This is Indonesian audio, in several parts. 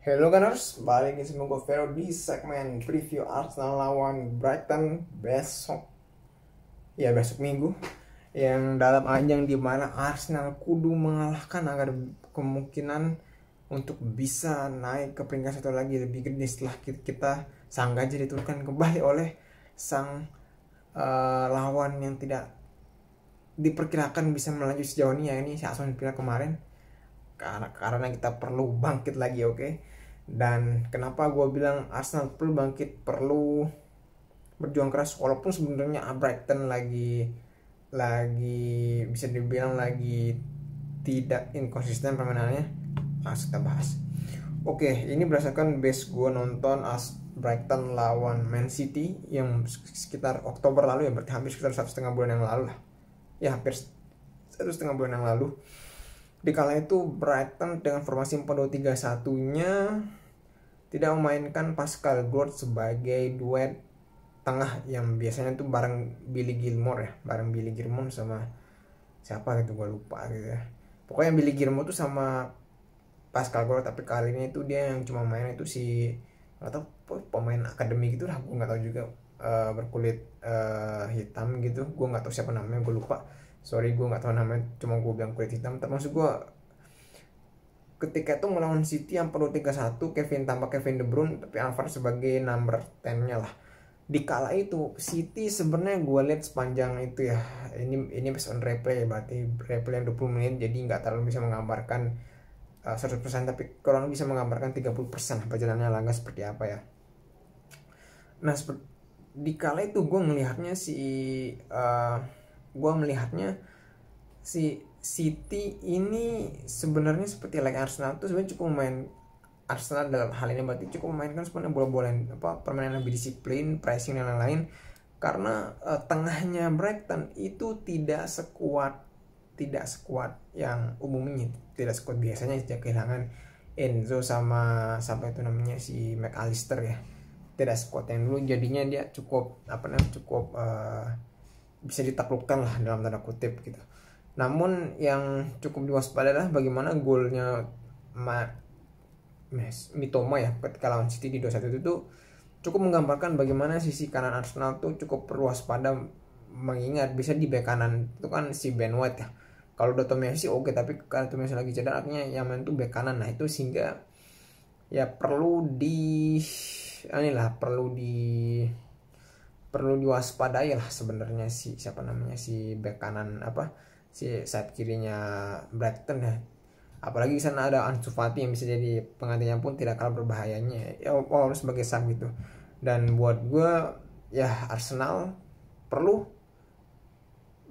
Hello Gunners, balik lagi sama gue Vero di segmen preview Arsenal lawan Brighton besok Minggu, yang dalam ajang dimana Arsenal kudu mengalahkan agar kemungkinan untuk bisa naik ke peringkat satu lagi lebih gede setelah kita sang gajah diturunkan kembali oleh sang lawan yang tidak diperkirakan bisa melaju sejauh ini, ya ini si Aston Villa kemarin. Karena kita perlu bangkit lagi, oke? Dan kenapa gue bilang Arsenal perlu bangkit, perlu berjuang keras, walaupun sebenarnya Brighton lagi bisa dibilang lagi tidak inkonsisten permainannya. Kita bahas. Oke, ini berdasarkan base gue nonton Brighton lawan Man City yang sekitar Oktober lalu, ya berarti hampir sekitar 1,5 bulan yang lalu lah. Ya hampir 1,5 bulan yang lalu. Di kala itu Brighton dengan formasi 4-2-3-1-nya tidak memainkan Pascal Gross sebagai duet tengah yang biasanya tuh bareng Billy Gilmour sama siapa gitu, gue lupa gitu ya. Pokoknya Billy Gilmour tuh sama Pascal Gross, tapi kali ini tuh dia yang cuma main itu si atau pemain akademi gitu lah, gue nggak tahu juga, berkulit hitam gitu, gue nggak tahu siapa namanya, gue lupa. Sorry, gue nggak tahu namanya, cuma gue bilang kulit hitam. Termasuk gue ketika itu melawan City yang perlu 3-1, Kevin tanpa Kevin De Bruyne, tapi Alvarez sebagai number 10-nya lah. Di kala itu City sebenarnya gue lihat sepanjang itu ya, ini based on replay, berarti replay yang 20 menit, jadi nggak terlalu bisa menggambarkan 100%, tapi kurang bisa menggambarkan 30% perjalanannya laga seperti apa ya. Nah, di kala itu gue melihatnya si City ini sebenarnya seperti like Arsenal tuh sebenarnya cukup main. Arsenal dalam hal ini berarti cukup memainkan sebenarnya bola-bola permainan lebih disiplin, pressing dan lain-lain, karena tengahnya Brighton itu tidak sekuat yang umumnya, tidak sekuat biasanya sejak kehilangan Enzo sama itu namanya si McAllister ya. Tidak sekuat yang dulu, jadinya dia cukup bisa ditaklukkan lah dalam tanda kutip gitu. Namun yang cukup diwaspadai adalah bagaimana golnya Mitoma ya ketika lawan City di 2-1 itu tuh cukup menggambarkan bagaimana sisi kanan Arsenal tuh cukup perlu waspada, mengingat bisa di bek kanan itu kan si Ben White ya. Kalau Doto Messi oke, tapi kalau Doto Messi lagi cedera artinya yang main tuh bek kanan. Nah itu sehingga ya perlu diwaspadai lah sebenarnya si bek kanan si sayap kirinya Brighton ya. Apalagi di sana ada Ansu Fati yang bisa jadi penggantinya pun tidak kalah berbahayanya ya, walaupun sebagai sub gitu. Dan buat gue ya Arsenal perlu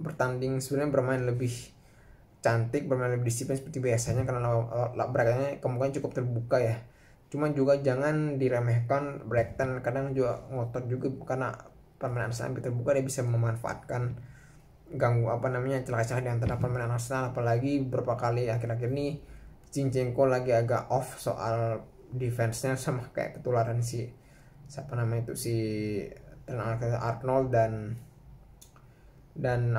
bertanding, sebenarnya bermain lebih cantik, bermain lebih disiplin seperti biasanya, karena Brighton kemungkinan cukup terbuka ya. Cuman juga jangan diremehkan, Brighton kadang juga ngotot juga, karena permainan Arsenal lebih terbuka, dia bisa memanfaatkan celah-celah di antara permainan Arsenal. Apalagi beberapa kali akhir-akhir ini Zinchenko lagi agak off soal defense-nya, sama kayak ketularan si Arnold dan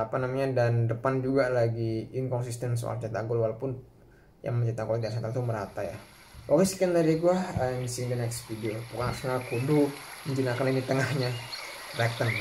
depan juga lagi inkonsisten soal cetak gol, walaupun yang mencetak gol di Arsenal itu merata ya. Oke, sekian dari gua, and see you in the next video. Pokoknya Arsenal kudu menjinakkan ini tengahnya Brighton.